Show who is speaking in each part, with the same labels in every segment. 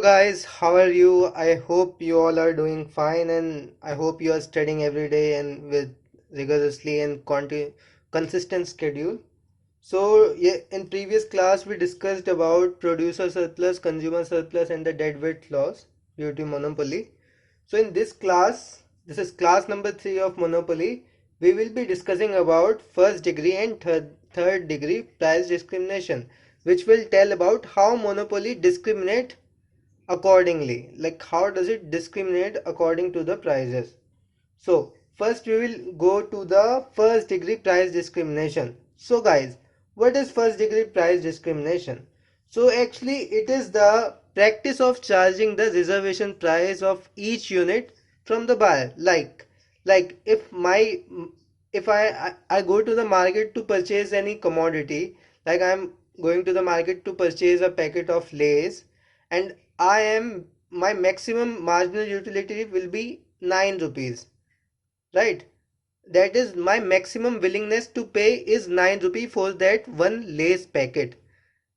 Speaker 1: Guys, how are you? I hope you all are doing fine, and I hope you are studying every day and with rigorously and consistent schedule. So yeah, in previous class we discussed about producer surplus, consumer surplus and the deadweight loss due to monopoly. So in this class, this is class number 3 of monopoly, we will be discussing about first degree and third degree price discrimination, which will tell about how monopoly discriminate accordingly, like how does it discriminate according to the prices. So first we will go to the first degree price discrimination. So guys, what is first degree price discrimination? So actually it is the practice of charging the reservation price of each unit from the buyer. Like if I go to the market to purchase any commodity, like I'm going to the market to purchase a packet of Lays, and my maximum marginal utility will be 9 rupees, right? That is my maximum willingness to pay is 9 rupee for that one Lays packet.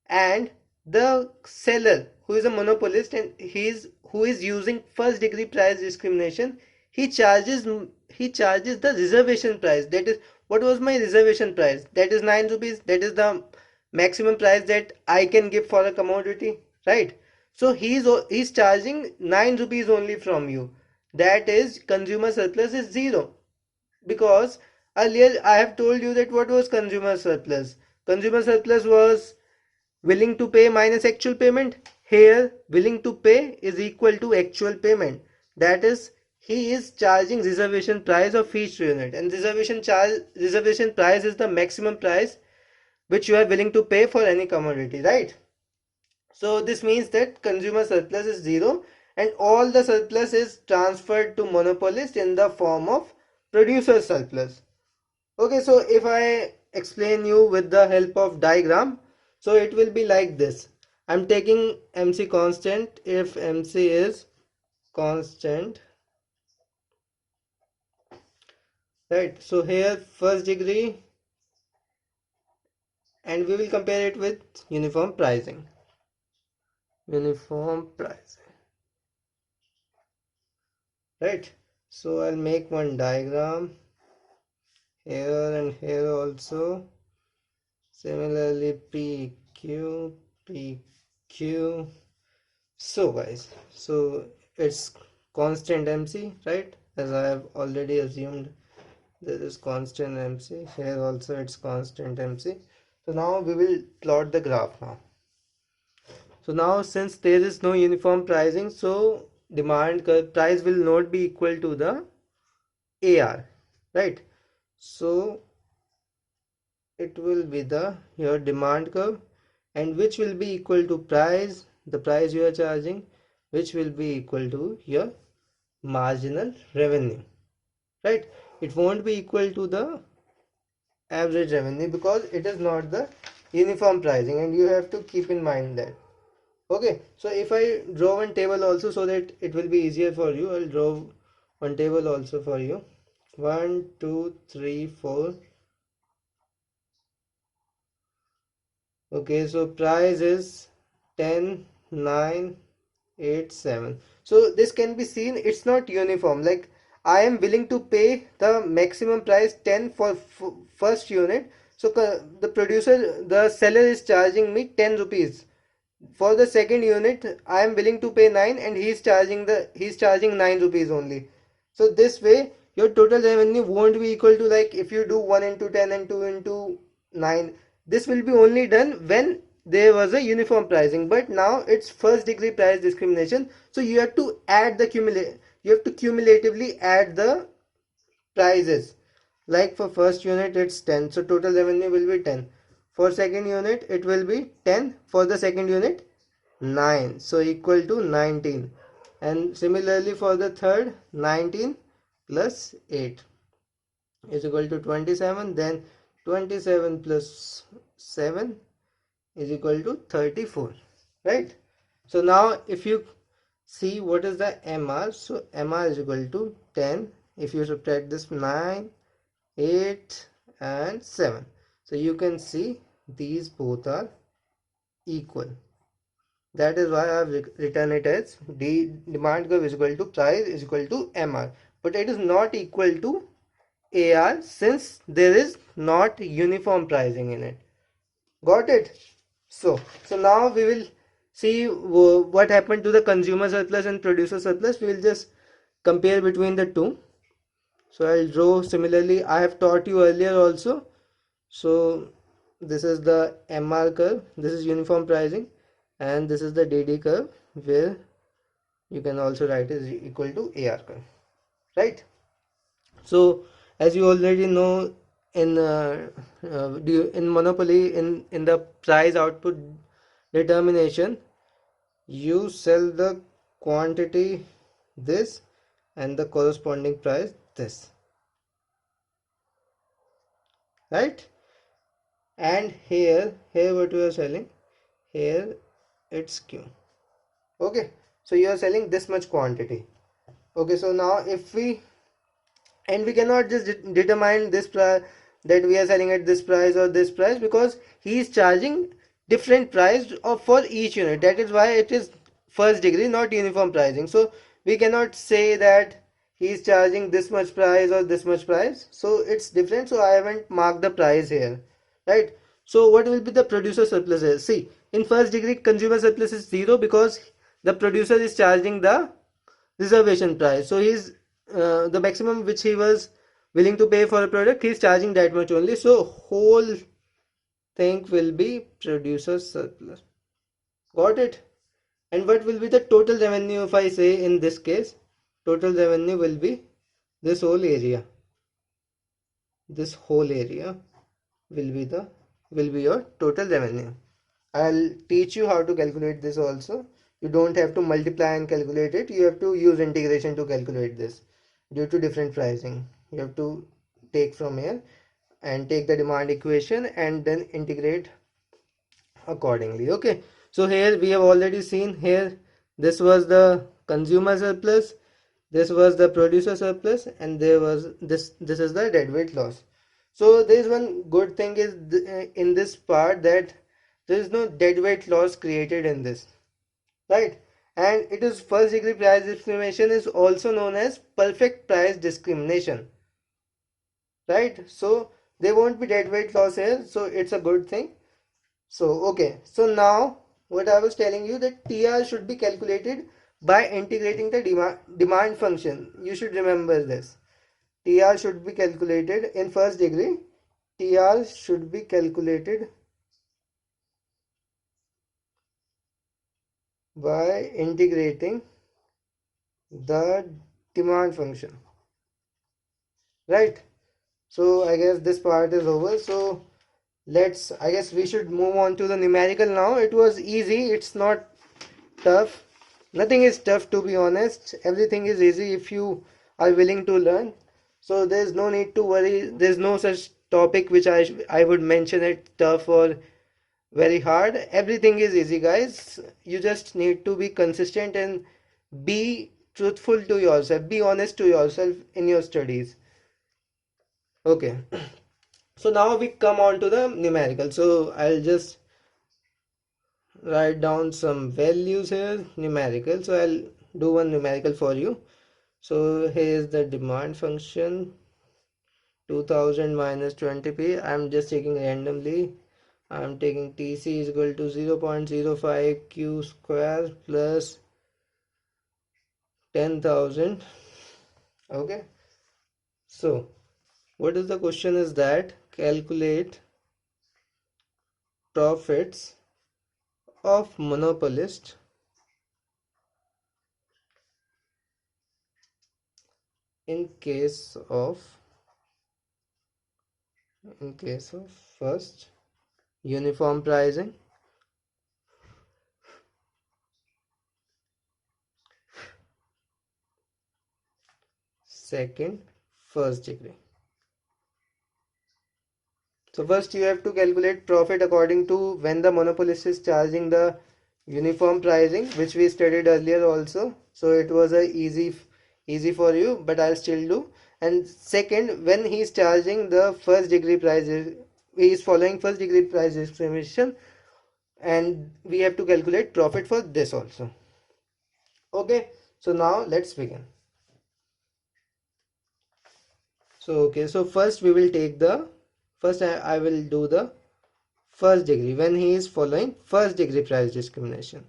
Speaker 1: And the seller, who is a monopolist and who is using first degree price discrimination, he charges he charges the reservation price. That is, what was my reservation price? That is 9 rupees. That is the maximum price that I can give for a commodity, right? So he's charging 9 rupees only from you. That is, consumer surplus is zero, because earlier I have told you that what was consumer surplus. Consumer surplus was willing to pay minus actual payment. Here willing to pay is equal to actual payment. That is, he is charging reservation price of each unit, and reservation price is the maximum price which you are willing to pay for any commodity, right? So this means that consumer surplus is zero, and all the surplus is transferred to monopolist in the form of producer surplus. Okay, so if I explain you with the help of diagram, so it will be like this. I'm taking MC constant. If MC is constant, right? So here first degree, and we will compare it with uniform pricing. Uniform pricing, right? So I'll make one diagram here and here also. Similarly, PQ, PQ. So guys, so it's constant MC, right? As I have already assumed, there is constant MC. Here also it's constant MC. So now we will plot the graph now. So now since there is no uniform pricing, so demand curve price will not be equal to the AR, right? So it will be the your demand curve, and which will be equal to price, the price you are charging, which will be equal to your marginal revenue, right? It won't be equal to the average revenue because it is not the uniform pricing, and you have to keep in mind that. Okay, so if I draw one table also so that it will be easier for you, I'll draw one table also for you. 1 2 3 4. Okay, so price is 10 9 8 7. So this can be seen, it's not uniform. Like I am willing to pay the maximum price 10 for first unit. So the seller is charging me 10 rupees. For the second unit I am willing to pay 9, and he's charging 9 rupees only. So this way your total revenue won't be equal to, like if you do 1 into 10 and 2 into 9, this will be only done when there was a uniform pricing. But now it's first degree price discrimination, so you have to cumulatively add the prices. Like for first unit it's 10, so total revenue will be 10. For second unit it will be 10. For the second unit 9, so equal to 19. And similarly for the third, 19 plus 8 is equal to 27. Then 27 plus 7 is equal to 34, right? So now if you see what is the MR, so MR is equal to 10. If you subtract this, 9 8 and 7, so you can see these both are equal. That is why I have written it as demand curve is equal to price is equal to MR. But it is not equal to AR since there is not uniform pricing in it. Got it? So now we will see what happened to the consumer surplus and producer surplus. We will just compare between the two. So I'll draw similarly. I have taught you earlier also. So this is the MR curve. This is uniform pricing, and this is the DD curve where you can also write is equal to AR curve, right? So as you already know, in in monopoly, in the price output determination, you sell the quantity this and the corresponding price this, right? And here what we are selling, here it's Q. Okay, so you are selling this much quantity. Okay, so now if we, and we cannot just determine this price, that we are selling at this price or this price, because he is charging different price of for each unit. That is why it is first degree, not uniform pricing. So we cannot say that he is charging this much price or this much price, so it's different. So I haven't marked the price here, right? So what will be the producer surplus here? See, in first degree consumer surplus is 0 because the producer is charging the reservation price. So he's the maximum which he was willing to pay for a product, he's charging that much only. So whole thing will be producer surplus. Got it? And what will be the total revenue if I say in this case? Total revenue will be this whole area. This whole area will be the will be your total revenue. I'll teach you how to calculate this also. You don't have to multiply and calculate it. You have to use integration to calculate this. Due to different pricing, you have to take from here and take the demand equation and then integrate accordingly. Okay, so here we have already seen here, this was the consumer surplus, this was the producer surplus, and there was this is the deadweight loss. So there is one good thing is in this part, that there is no deadweight loss created in this, right? And it is first degree price discrimination is also known as perfect price discrimination, right? So there won't be deadweight loss here, so it's a good thing. So okay, so now what I was telling you, that TR should be calculated by integrating the demand function. You should remember this. TR should be calculated in first degree. TR should be calculated by integrating the demand function, right? So I guess this part is over. So I guess we should move on to the numerical now. It was easy, it's not tough. Nothing is tough, to be honest. Everything is easy if you are willing to learn. So there's no need to worry. There's no such topic which I would mention it tough or very hard. Everything is easy, guys. You just need to be consistent and be truthful to yourself. Be honest to yourself in your studies. Okay. So now we come on to the numerical. So I'll just write down some values here, numerical. So I'll do one numerical for you. So here is the demand function, 2000 minus 20p. I'm just taking randomly. I'm taking TC is equal to 0.05 Q square plus 10,000. Okay. So what is the question is that calculate profits of monopolist in case of first uniform pricing, second first degree. So first you have to calculate profit according to when the monopolist is charging the uniform pricing, which we studied earlier also. So it was a easy for you, but I'll still do. And second, when he is charging the first degree price, he is following first degree price discrimination. and we have to calculate profit for this also. Okay, so now let's begin. So okay, so first we will take the first I will do the first degree when he is following first degree price discrimination.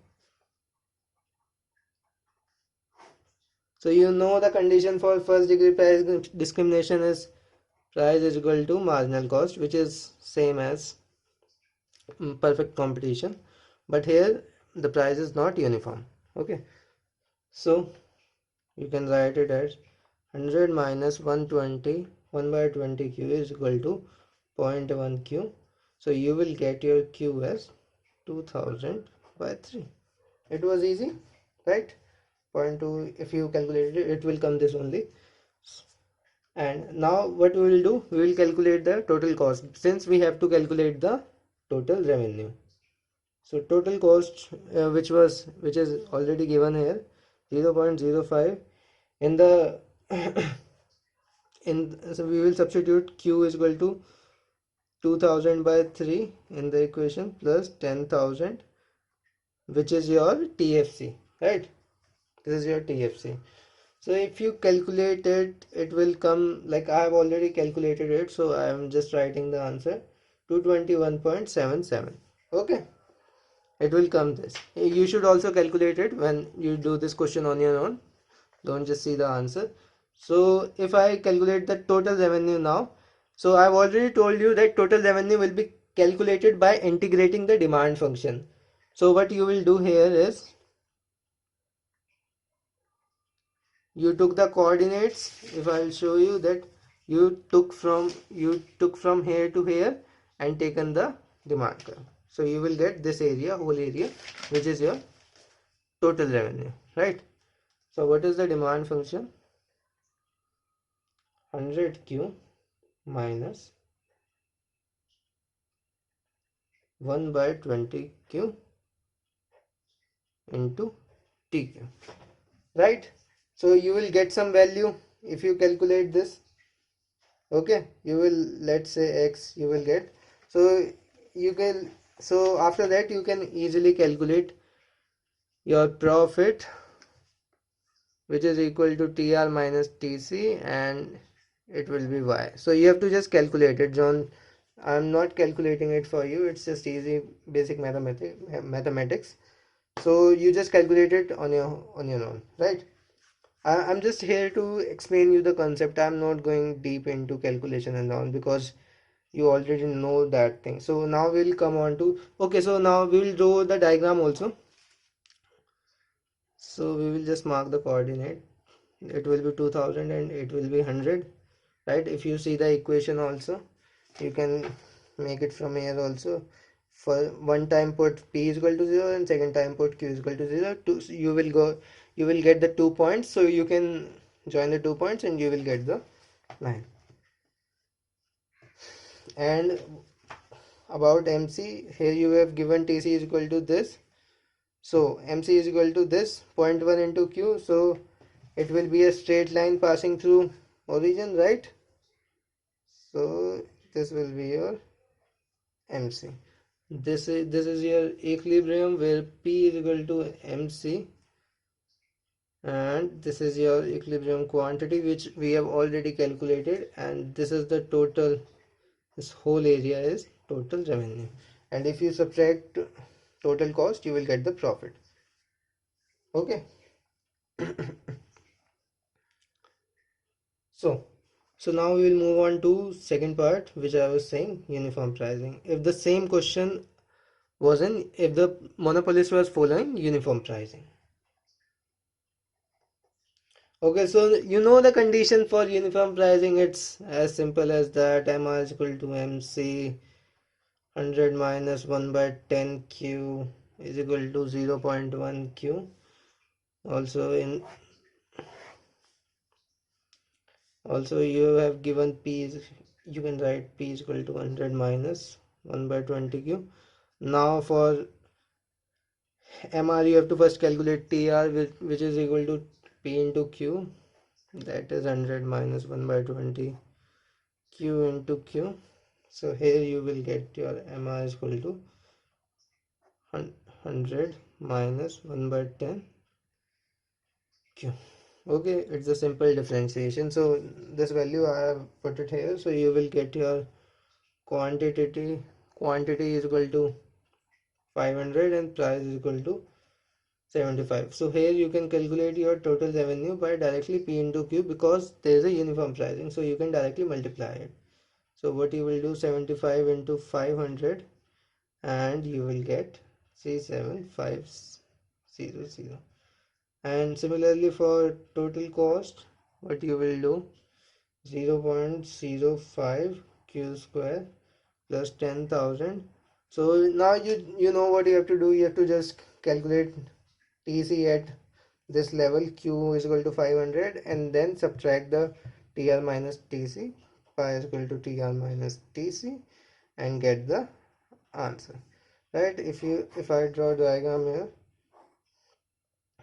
Speaker 1: So you know the condition for first degree price discrimination is price is equal to marginal cost, which is same as perfect competition, but here the price is not uniform. Okay, so you can write it as 100 minus 120 1 by 20 q is equal to 0.1 q. So you will get your q as 2000 by 3. It was easy, right? 0.2, if you calculate it, it will come this only. And now what we will do, we will calculate the total cost, since we have to calculate the total revenue. So total cost, which is already given here, 0.05 in the so we will substitute q is equal to 2000 by 3 in the equation plus 10,000, which is your TFC, right? This is your TFC. So if you calculate it, it will come like I have already calculated it, so I am just writing the answer 221.77. Okay, it will come this. You should also calculate it when you do this question on your own. Don't just see the answer. So if I calculate the total revenue now, so I've already told you that total revenue will be calculated by integrating the demand function. So what you will do here is you took the coordinates. If I'll show you that you took from here to here and taken the demand curve. So you will get this area, whole area, which is your total revenue, right? So what is the demand function? 100q minus 1 by 20q into tq, right? So you will get some value if you calculate this. Okay, you will, let's say x you will get. So you can, so after that you can easily calculate your profit, which is equal to tr minus tc, and it will be y. So you have to just calculate it, John. I'm not calculating it for you, it's just easy basic mathematics. So you just calculate it on your own, right? I'm just here to explain you the concept. I'm not going deep into calculation and all because you already know that thing. So now we'll come on to, okay, so now we will draw the diagram also. So we will just mark the coordinate. It will be 2000 and it will be 100, right? If you see the equation also, you can make it from here also. For one time put p is equal to 0 and second time put q is equal to 0. So you will get the 2 points. So you can join the 2 points and you will get the line. And about MC, here you have given TC is equal to this. So MC is equal to this 0.1 into Q. So it will be a straight line passing through origin, right? So this will be your MC. This is your equilibrium where P is equal to MC, and this is your equilibrium quantity which we have already calculated, and this is the total. This whole area is total revenue, and if you subtract total cost you will get the profit. Okay. So now we will move on to second part, which I was saying, uniform pricing. If the same question was in, if the monopolist was following uniform pricing. Okay, so you know the condition for uniform pricing, it's as simple as that. MR is equal to MC, 100 minus 1 by 10 Q is equal to 0.1 Q. Also you have given P is, you can write P is equal to 100 minus 1 by 20 Q. Now for MR you have to first calculate TR, which is equal to P into Q, that is 100 minus 1 by 20 Q into Q. So here you will get your MR is equal to 100 minus 1 by 10 q. Okay, it's a simple differentiation. So this value I have put it here. So you will get your quantity is equal to 500 and price is equal to 75. So here you can calculate your total revenue by directly P into Q because there is a uniform pricing. So you can directly multiply it. So what you will do, 75 into 500, and you will get 37500. And similarly for total cost, what you will do, 0.05 q square plus 10,000. So now you know what you have to do. You have to just calculate TC at this level, Q is equal to 500, and then subtract the TR minus TC. Pi is equal to TR minus TC, and get the answer. Right? If I draw diagram here,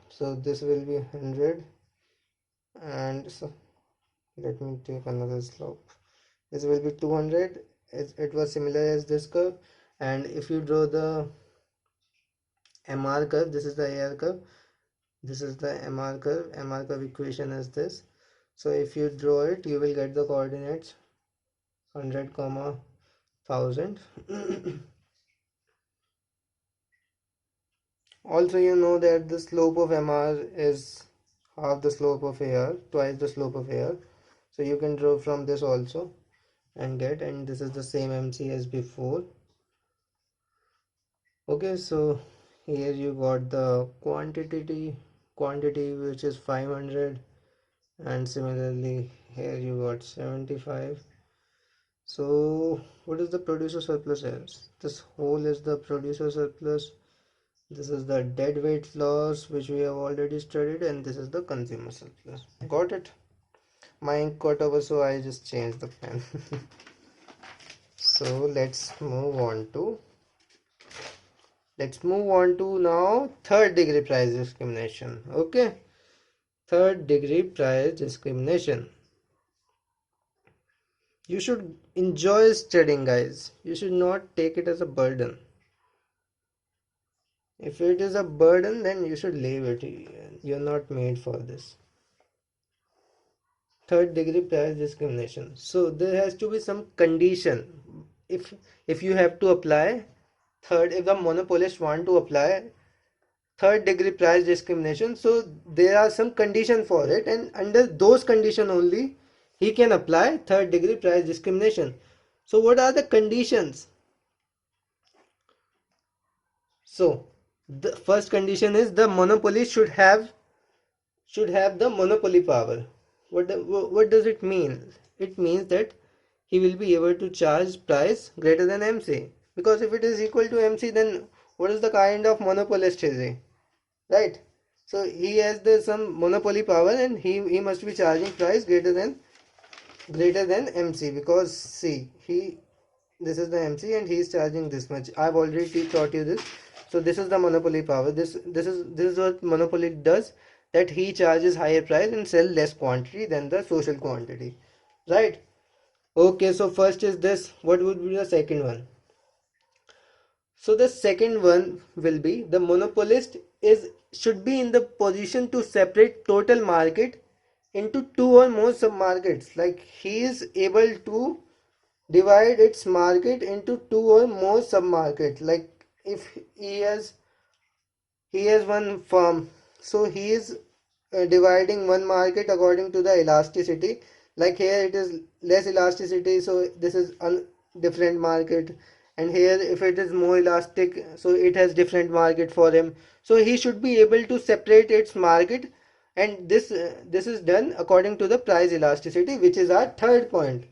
Speaker 1: so this will be 100, and so let me take another slope. This will be 200. It was similar as this curve, and if you draw the MR curve, this is the AR curve, this is the MR curve. MR curve equation is this. So if you draw it, you will get the coordinates 100 comma 1000. Also you know that the slope of MR is half the slope of AR, twice the slope of AR. So you can draw from this also and get, and this is the same MC as before. Okay, so here you got the quantity which is 500, and similarly here you got 75. So what is the producer surplus here? This whole is the producer surplus. This is the dead weight loss which we have already studied, and this is the consumer surplus. Got it? My ink got over, so I just changed the pen. So let's move on to now third degree price discrimination. Okay, third degree price discrimination. You should enjoy studying, guys. You should not take it as a burden. If it is a burden, then you should leave it. You're not made for this. Third degree price discrimination. So there has to be some condition. If you have to apply if the monopolist want to apply third degree price discrimination, so there are some condition for it, and under those condition only he can apply third degree price discrimination. So what are the conditions? So the first condition is the monopoly should have the monopoly power. What does it mean? It means that he will be able to charge price greater than MC, because if it is equal to MC, then what is the kind of monopolist is he? Right? So he has some monopoly power, and he must be charging price greater than MC, because see, this is the MC and he is charging this much. I've already taught you this. So this is the monopoly power. This is what monopoly does, that he charges higher price and sell less quantity than the social quantity. Right? Okay, so first is this. What would be the second one? So the second one will be the monopolist should be in the position to separate total market into two or more sub markets. Like he is able to divide its market into two or more sub markets. Like if he has one firm, so he is dividing one market according to the elasticity. Like here it is less elasticity, so this is a different market, and here if it is more elastic, so it has different market for him. So he should be able to separate its market, and this is done according to the price elasticity, which is our third point.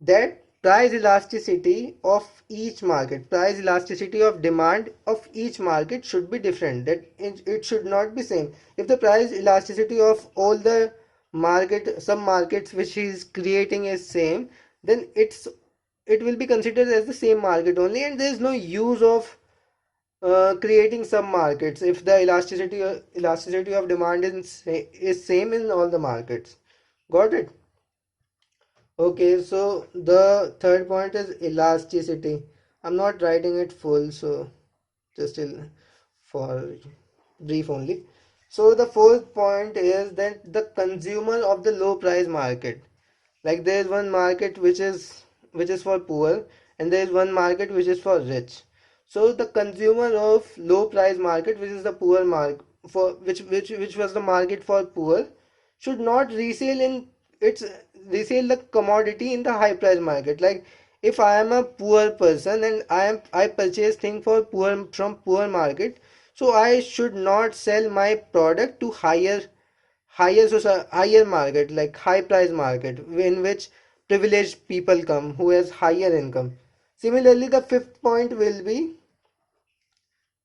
Speaker 1: That price elasticity of each market, price elasticity of demand of each market should be different. That it should not be same. If the price elasticity of all the some markets which he is creating is same, then it will be considered as the same market only, and there is no use of creating some markets if the elasticity of demand is same in all the markets. Got it? Okay, so the third point is elasticity. I'm not writing it full, so just for brief only. So the fourth point is that the consumer of the low price market, like there is one market which is for poor, and there is one market which is for rich. So the consumer of low price market, which is the poor market, for which was the market for poor, should not its resale the commodity in the high price market. Like if I am a poor person and I purchase thing for poor from poor market, so I should not sell my product to higher market, like high price market, in which privileged people come who has higher income. Similarly, the fifth point will be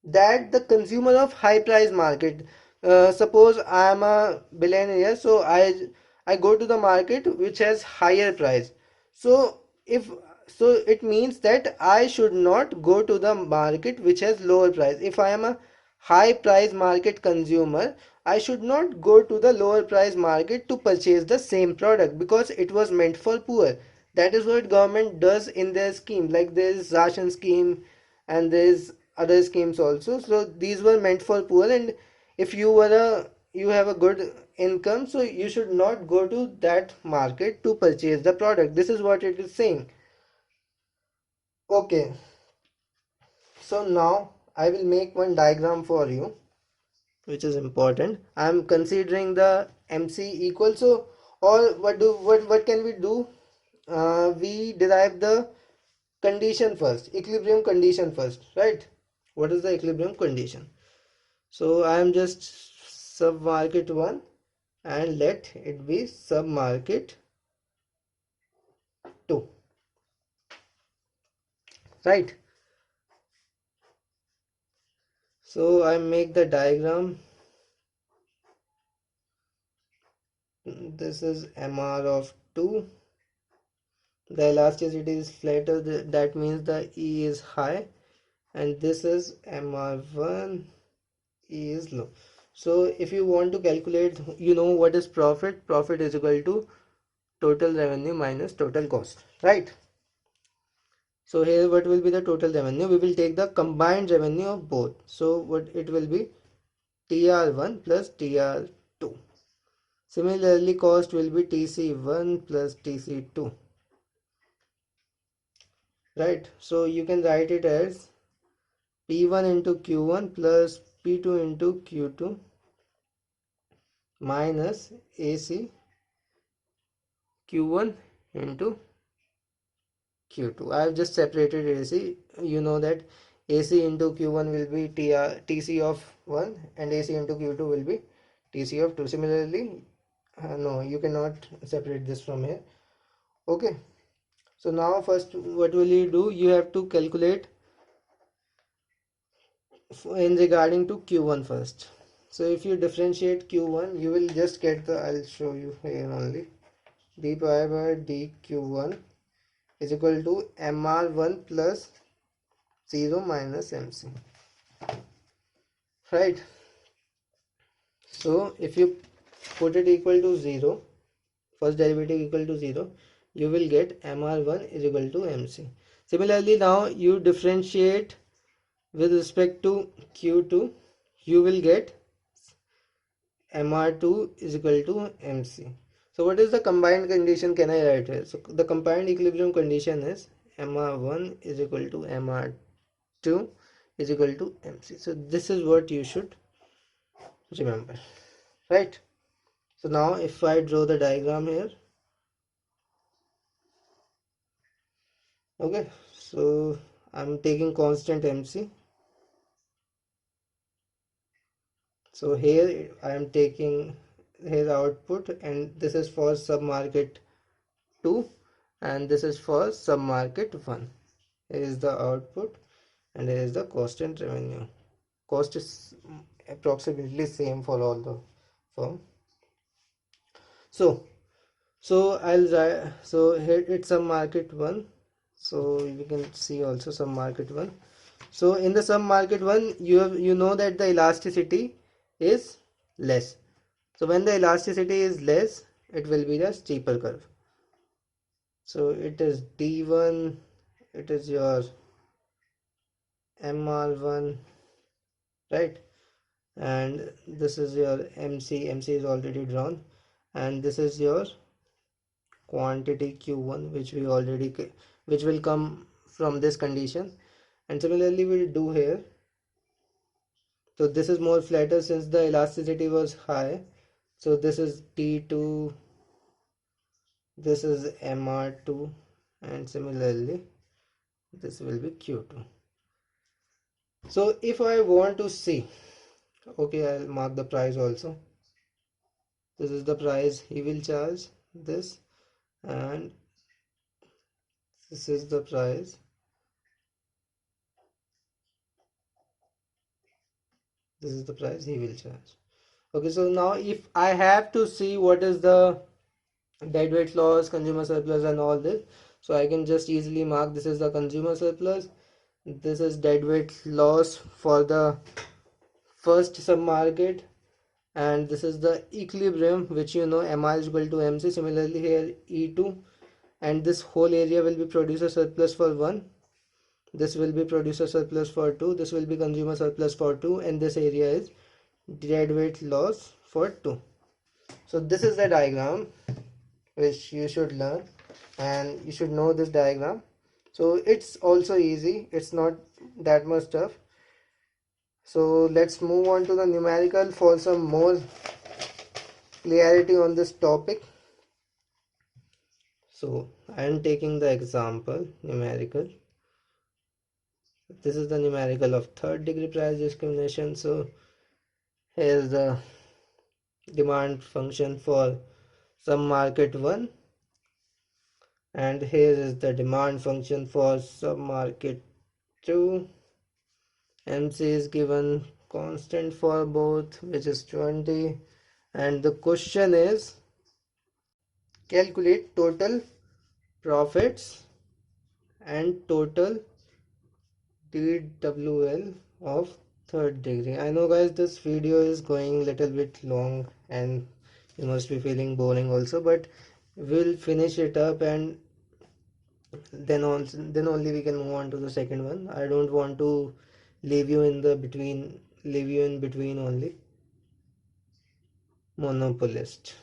Speaker 1: that the consumer of high price market, suppose I am a billionaire, so I go to the market which has higher price. So if so it means that I should not go to the market which has lower price. If I am a high price market consumer, I should not go to the lower price market to purchase the same product, because it was meant for poor. That is what government does in their scheme. Like there is ration scheme and there is other schemes also. So these were meant for poor, and if you have a good income, so you should not go to that market to purchase the product. This is what it is saying. Okay, so now I will make one diagram for you, which is important. I am considering the MC equal. So or what can we do? We derive the condition first, equilibrium condition first, right? What is the equilibrium condition? So I am just sub market 1 and let it be sub market 2, right? So I make the diagram. This is MR of 2. The elasticity is flatter, that means the E is high, and this is MR1, E is low. So if you want to calculate, what is profit? Profit is equal to total revenue minus total cost, right? So here what will be the total revenue? We will take the combined revenue of both. So what it will be? TR1 plus TR2. Similarly, cost will be TC1 plus TC2. Right? So you can write it as P1 into Q1 plus P2 into Q2 minus AC Q1 into Q2. I have just separated AC. You know that AC into Q1 will be TC of 1 and AC into Q2 will be TC of 2. Similarly, no, you cannot separate this from here. Okay. So now first what will you do? You have to calculate in regarding to Q1 first. So if you differentiate Q1, you will just get I'll show you here only. D pi by dQ1 is equal to MR1 plus 0 minus MC, right? So if you put it equal to 0, first derivative equal to 0, you will get MR1 is equal to MC. Similarly, now you differentiate with respect to Q2, you will get MR2 is equal to MC. So what is the combined condition can I write here? So the combined equilibrium condition is MR1 is equal to MR2 is equal to MC. So this is what you should remember, right? So now if I draw the diagram here, okay, so I'm taking constant MC. So here I am taking his output, and this is for submarket 2 and this is for submarket 1. Here is the output and here is the cost and revenue. Cost is approximately same for all the firm. So here it's submarket 1. So you can see also submarket 1. So in the submarket 1, you know that the elasticity is less. So when the elasticity is less, it will be the steeper curve. So it is D1, it is your MR1, right? And this is your MC is already drawn, and this is your quantity Q1 which we already which will come from this condition. And similarly we'll do here. So this is more flatter since the elasticity was high. So this is T2, this is MR2, and similarly this will be Q2. So if I want to see, okay, I'll mark the price also. This is the price he will charge this, and this is the price. This is the price he will charge. Okay, so now if I have to see what is the deadweight loss, consumer surplus and all this, so I can just easily mark this is the consumer surplus, this is deadweight loss for the first submarket, and this is the equilibrium which you know MR is equal to MC. Similarly here E2, and this whole area will be producer surplus for 1, this will be producer surplus for 2, this will be consumer surplus for 2, and this area is deadweight loss for 2. So this is the diagram which you should learn, and you should know this diagram. So it's also easy, it's not that much tough. So let's move on to the numerical for some more clarity on this topic. So I am taking the example numerical. This is the numerical of third degree price discrimination. So here's the demand function for some market 1, and here is the demand function for some market 2. MC is given constant for both, which is 20, and the question is calculate total profits and total DWL of third degree. I know guys this video is going little bit long and you must be feeling boring also, but we'll finish it up, and then only we can move on to the second one. I don't want to leave you in between only. Monopolist,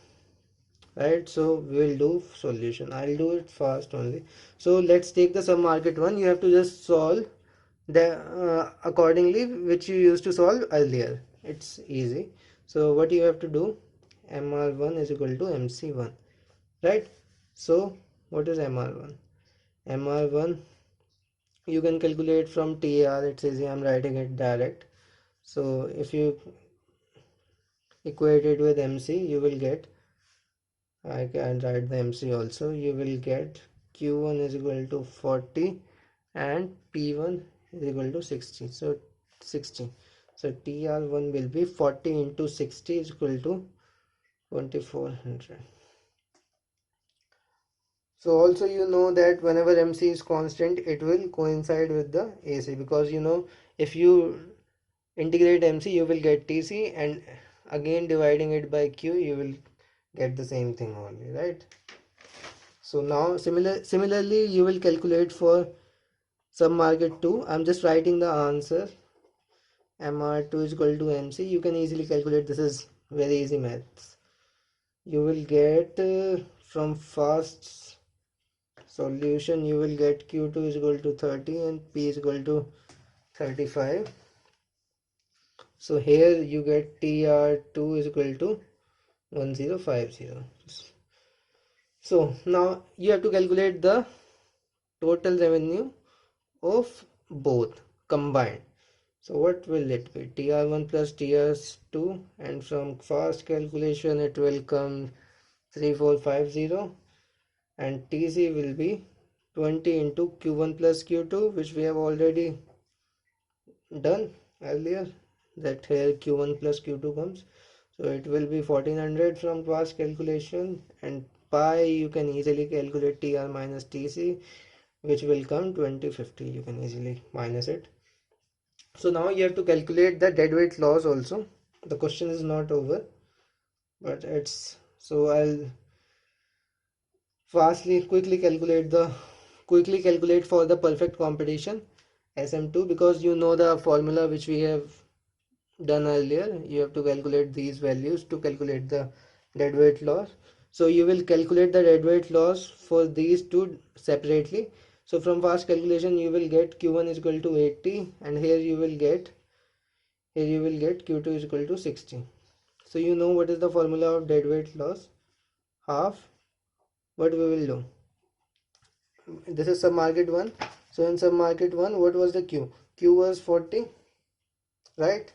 Speaker 1: right? So we will do solution. I'll do it fast only. So let's take the submarket one. You have to just solve the accordingly which you used to solve earlier. It's easy. So what you have to do, MR1 is equal to MC1, right? So what is MR1? MR1 you can calculate from TR. It's easy, I'm writing it direct. So if you equate it with MC, you will get, I can write the MC also, you will get Q1 is equal to 40 and P1 is equal to 60. So 60. So TR1 will be 40 into 60 is equal to 2400. So also you know that whenever MC is constant, it will coincide with the AC, because you know if you integrate MC you will get TC, and again dividing it by Q you will get the same thing only, right? So now similarly you will calculate for submarket 2. I'm just writing the answer. MR2 is equal to MC. You can easily calculate. This is very easy maths. You will get from fast solution you will get Q2 is equal to 30 and P is equal to 35. So here you get TR2 is equal to 1050. So now you have to calculate the total revenue of both combined. So what will it be? TR1 plus TR2, and from fast calculation it will come 3450, and TC will be 20 into Q1 plus Q2, which we have already done earlier, that here Q1 plus Q2 comes. So it will be 1400 from fast calculation, and pi you can easily calculate TR minus TC, which will come 2050. You can easily minus it. So now you have to calculate the deadweight loss also. The question is not over, but it's, so I'll quickly calculate for the perfect competition, SM2, because you know the formula which we have done earlier. You have to calculate these values to calculate the deadweight loss. So you will calculate the deadweight loss for these two separately. So from fast calculation you will get Q1 is equal to 80, and here you will get Q2 is equal to 60. So you know what is the formula of deadweight loss, half what we will do. This is sub-market 1. So in sub-market 1, what was the Q? Q was 40, right?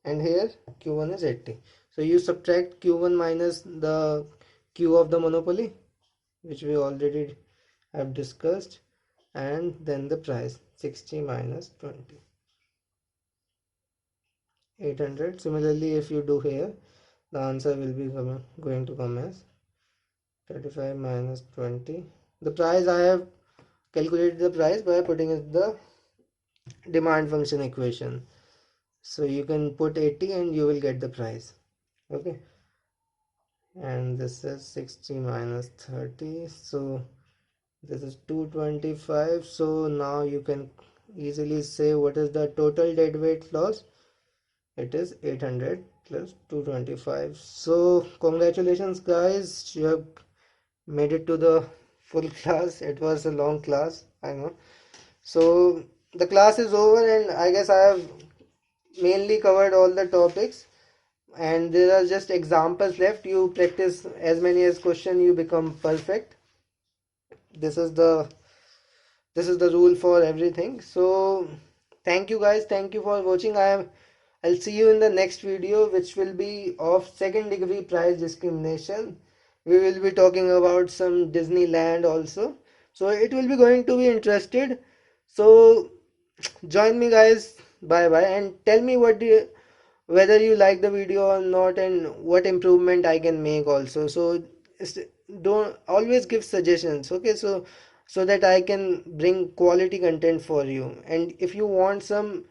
Speaker 1: And here Q1 is 80. So you subtract Q1 minus the Q of the monopoly, which we already have discussed, and then the price, 60 minus 20, 800. Similarly, if you do here, the answer will be going to come as 35 minus 20. The price, I have calculated the price by putting in the demand function equation. So you can put 80 and you will get the price. Okay, and this is 60 minus 30, so this is 225. So now you can easily say what is the total deadweight loss. It is 800 plus 225. So congratulations guys, you have made it to the full class. It was a long class, I know. So the class is over, and I guess I have mainly covered all the topics, and there are just examples left. You practice as many as question, you become perfect. This is the rule for everything. So thank you guys, thank you for watching. I'll see you in the next video, which will be of second degree price discrimination. We will be talking about some Disneyland also, so it will be going to be interested. So join me guys. Bye bye, and tell me whether you like the video or not, and what improvement I can make also. So don't always give suggestions, okay? So that I can bring quality content for you. And if you want some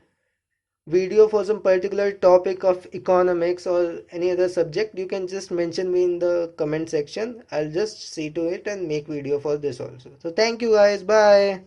Speaker 1: video for some particular topic of economics or any other subject, you can just mention me in the comment section. I'll just see to it and make video for this also. So thank you guys, bye.